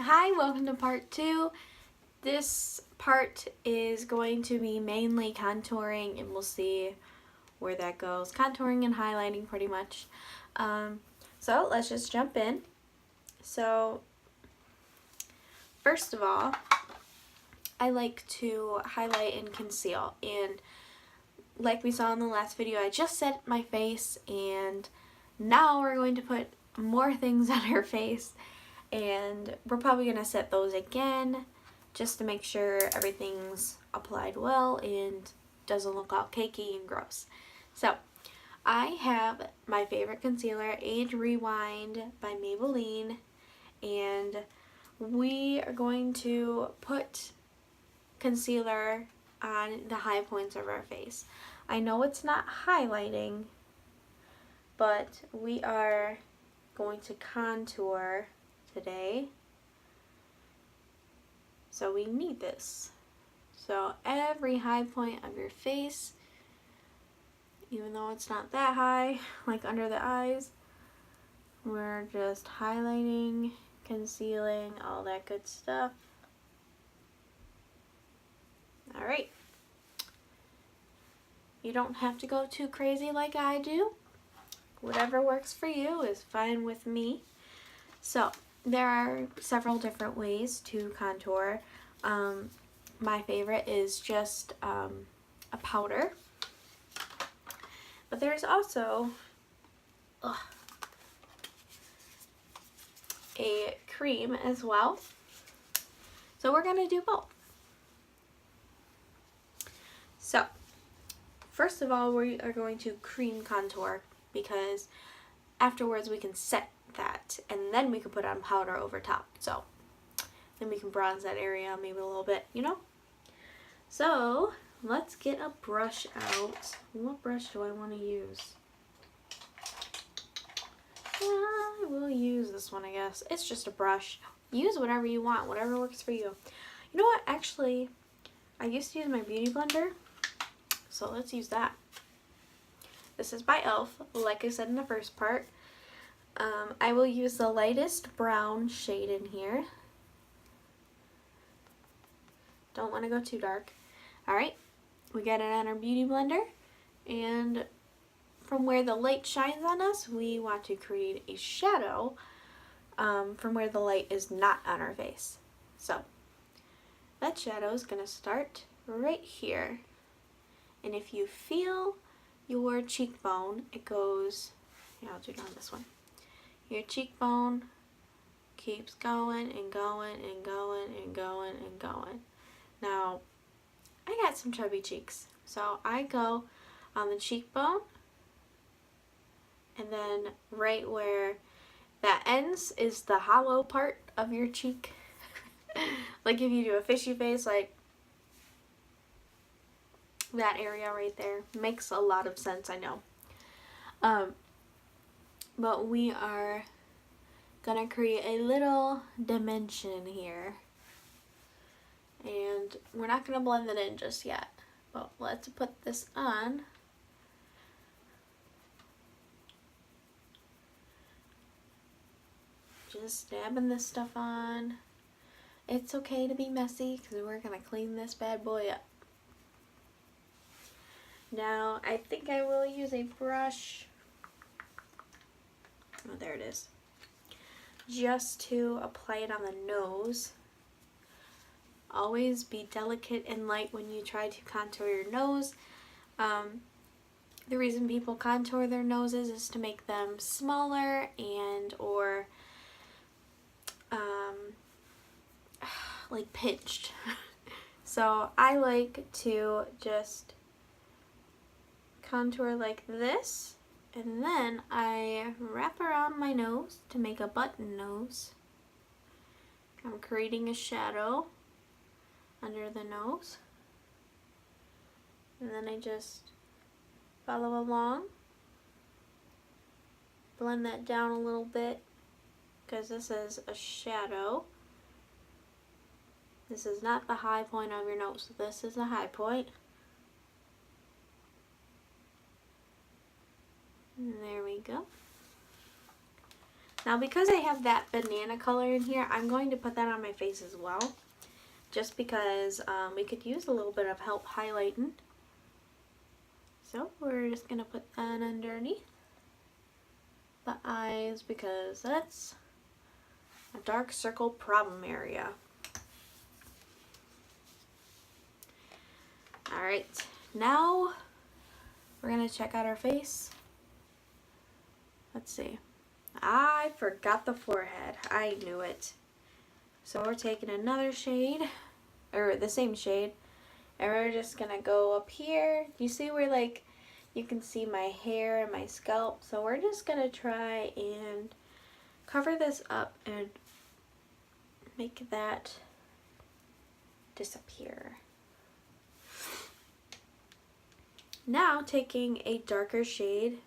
Hi, welcome to part 2. This part is going to be mainly contouring, and we'll see where that goes. Contouring and highlighting pretty much. So let's just jump in. So first of all, I like to highlight and conceal, and like we saw in the last video, I just set my face, and now we're going to put more things on her face, and we're probably going to set those again just to make sure everything's applied well and doesn't look all cakey and gross. So I have my favorite concealer, Age Rewind by Maybelline, and we are going to put concealer on the high points of our face. I know it's not highlighting, but we are going to contour today, so we need this. So every high point of your face, even though it's not that high, like under the eyes, we're just highlighting, concealing, all that good stuff. Alright. You don't have to go too crazy like I do. Whatever works for you is fine with me. So there are several different ways to contour. My favorite is just a powder, but there's also a cream as well. So we're going to do both. So first of all, we are going to cream contour, because afterwards we can set that, and then we can put on powder over top. So then we can bronze that area maybe a little bit, you know? So let's get a brush out. What brush do I want to use? I will use this one, I guess. It's just a brush. Use whatever you want, whatever works for you. You know what? Actually, I used to use my beauty blender, so let's use that. This is by e.l.f., like I said in the first part. I will use the lightest brown shade in here. Don't want to go too dark. Alright, we got it on our beauty blender, and from where the light shines on us, we want to create a shadow from where the light is not on our face. So that shadow is going to start right here. And if you feel your cheekbone, it goes, yeah, I'll do it on this one. Your cheekbone keeps going and going and going and going and going. Now, I got some chubby cheeks, so I go on the cheekbone, and then right where that ends is the hollow part of your cheek. Like if you do a fishy face, like that area right there. Makes a lot of sense, I know. But we are gonna create a little dimension here, and we're not gonna blend it in just yet, but let's put this on. Just dabbing this stuff on. It's okay to be messy, because we're gonna clean this bad boy up. Now, I think I will use a brush. Oh, there it is. Just to apply it on the nose. Always be delicate and light when you try to contour your nose. The reason people contour their noses is to make them smaller and or like pinched. So I like to just contour like this, and then I wrap around my nose to make a button nose. I'm creating a shadow under the nose, and then I just follow along, blend that down a little bit, because this is a shadow. This is not the high point of your nose, this is the high point. And there we go. Now because I have that banana color in here, I'm going to put that on my face as well. Just because we could use a little bit of help highlighting. So we're just going to put that underneath the eyes because that's a dark circle problem area. Alright, now we're going to check out our face. Let's see. I forgot the forehead. I knew it. So we're taking another shade, or the same shade, and we're just going to go up here. You see where like you can see my hair and my scalp? So we're just going to try and cover this up and make that disappear. Now taking a darker shade,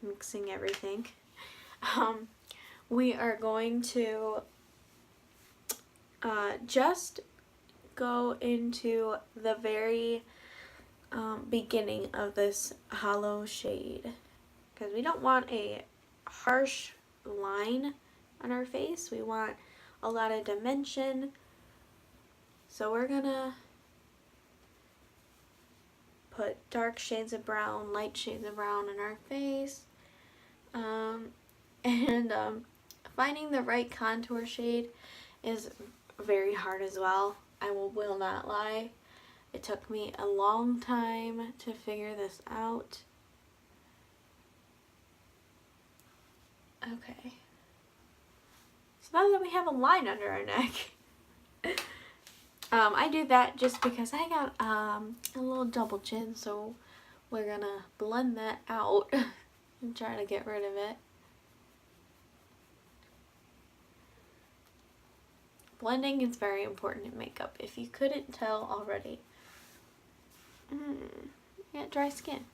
mixing everything, we are going to just go into the very beginning of this hollow shade because we don't want a harsh line on our face. We want a lot of dimension. So we're gonna put dark shades of brown, light shades of brown in our face. Finding the right contour shade is very hard as well. I will not lie. It took me a long time to figure this out. Okay. So now that we have a line under our neck, I do that just because I got a little double chin, so we're gonna blend that out and try to get rid of it. Blending is very important in makeup, if you couldn't tell already. Yeah, dry skin.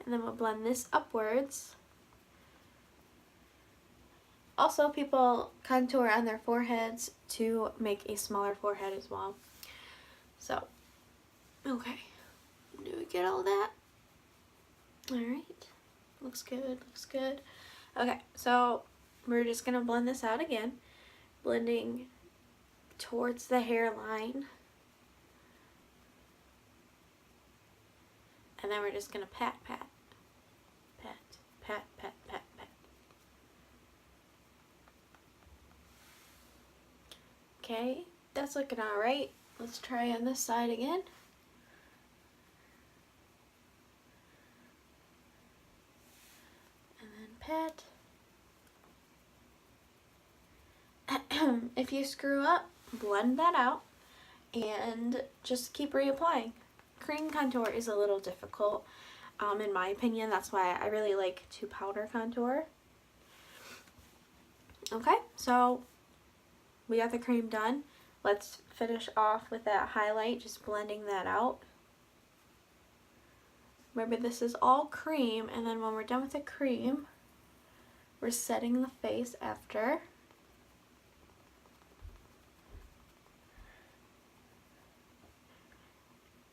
And then we'll blend this upwards. Also, people contour on their foreheads to make a smaller forehead as well. So, okay. Do we get all that? Alright. Looks good, looks good. Okay, so we're just going to blend this out again. Blending towards the hairline. And then we're just going to pat, pat. Pat, pat, pat, pat, pat. Okay, that's looking alright. Let's try on this side again. And then pat. If you screw up, blend that out and just keep reapplying. Cream contour is a little difficult, in my opinion. That's why I really like to powder contour. Okay, so we got the cream done. Let's finish off with that highlight, just blending that out. Remember, this is all cream, and then when we're done with the cream, we're setting the face after.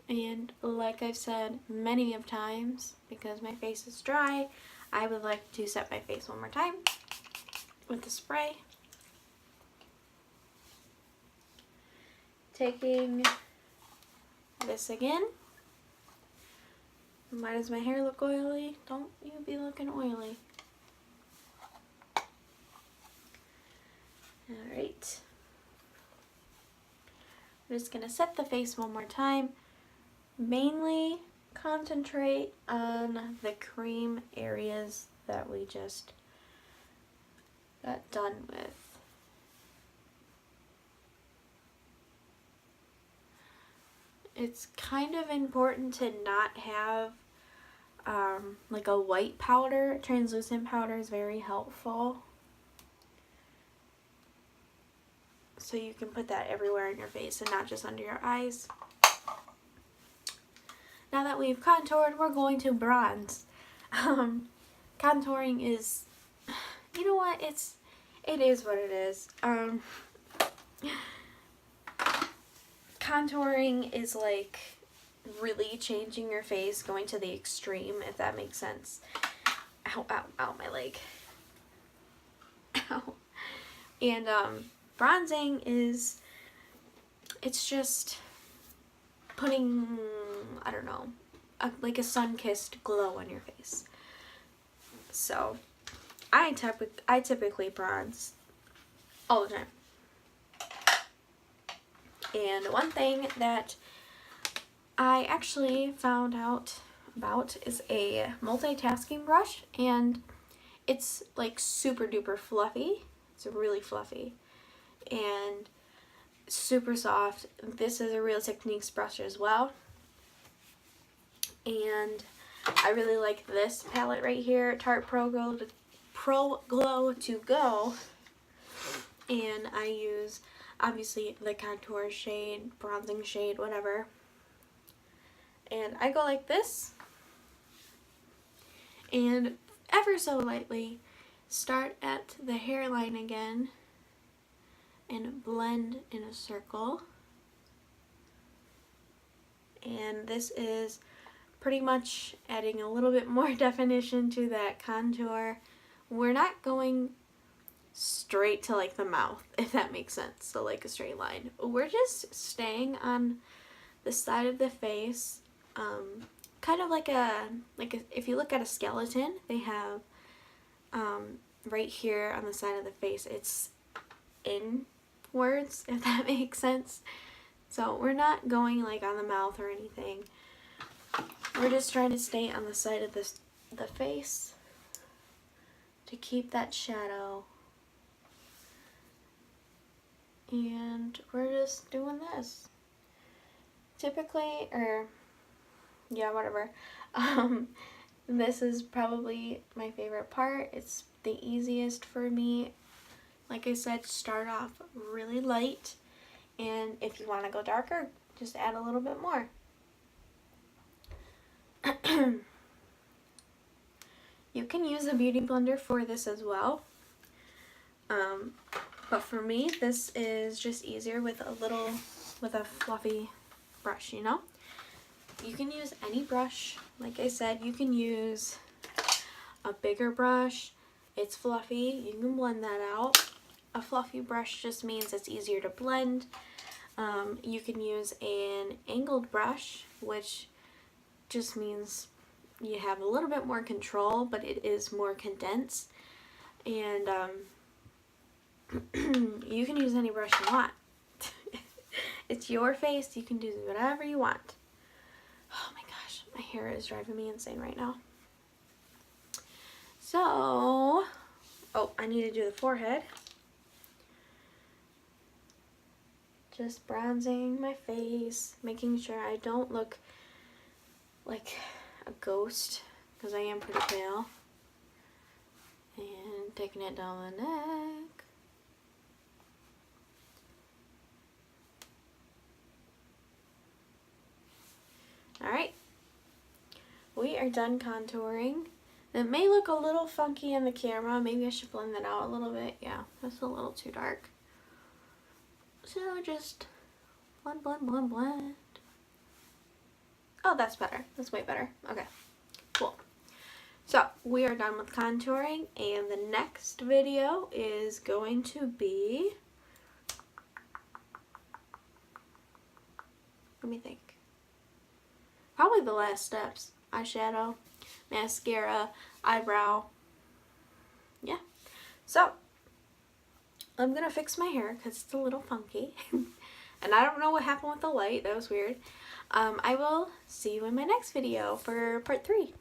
And like I've said many of times, because my face is dry, I would like to set my face one more time with the spray. Taking this again. Why does my hair look oily? Don't you be looking oily. Alright. I'm just going to set the face one more time. Mainly concentrate on the cream areas that we just got done with. It's kind of important to not have like a white powder. Translucent powder is very helpful. So you can put that everywhere in your face and not just under your eyes. Now that we've contoured, we're going to bronze. Contouring is, you know what, it is what it is. Contouring is like really changing your face, going to the extreme, if that makes sense. Ow, ow, ow, my leg. Ow. And bronzing is, it's just putting, I don't know, like a sun-kissed glow on your face. So I typically bronze all the time. And one thing that I actually found out about is a multitasking brush, and it's like super duper fluffy. It's really fluffy and super soft. This is a Real Techniques brush as well, and I really like this palette right here, Tarte Pro Glow To Go, and I use obviously the contour shade, bronzing shade, whatever, and I go like this and ever so lightly start at the hairline again and blend in a circle. And this is pretty much adding a little bit more definition to that contour. We're not going straight to like the mouth, if that makes sense, so like a straight line. We're just staying on the side of the face, kind of like a if you look at a skeleton, they have right here on the side of the face, it's inwards, if that makes sense. So we're not going like on the mouth or anything. We're just trying to stay on the side of the face to keep that shadow. And we're just doing this. Typically, or yeah, whatever. This is probably my favorite part. It's the easiest for me. Like I said, start off really light, and if you want to go darker, just add a little bit more. You can use a beauty blender for this as well, but for me this is just easier with a fluffy brush, you know. You can use any brush. Like I said, you can use a bigger brush. It's fluffy, you can blend that out. A fluffy brush just means it's easier to blend. You can use an angled brush, which just means you have a little bit more control, but it is more condensed. And you can use any brush you want. It's your face, you can do whatever you want. Oh my gosh, my hair is driving me insane right now. So, oh, I need to do the forehead. Just bronzing my face, making sure I don't look like a ghost, because I am pretty pale. And taking it down the neck. Alright, we are done contouring. It may look a little funky in the camera. Maybe I should blend that out a little bit. Yeah, that's a little too dark. So just blend, blend, blend, blend. Oh, that's better. That's way better. Okay, cool. So we are done with contouring, and the next video is going to be, let me think, probably the last steps. Eyeshadow, mascara, eyebrow. Yeah. So I'm gonna fix my hair because it's a little funky. And I don't know what happened with the light. That was weird. I will see you in my next video for part 3.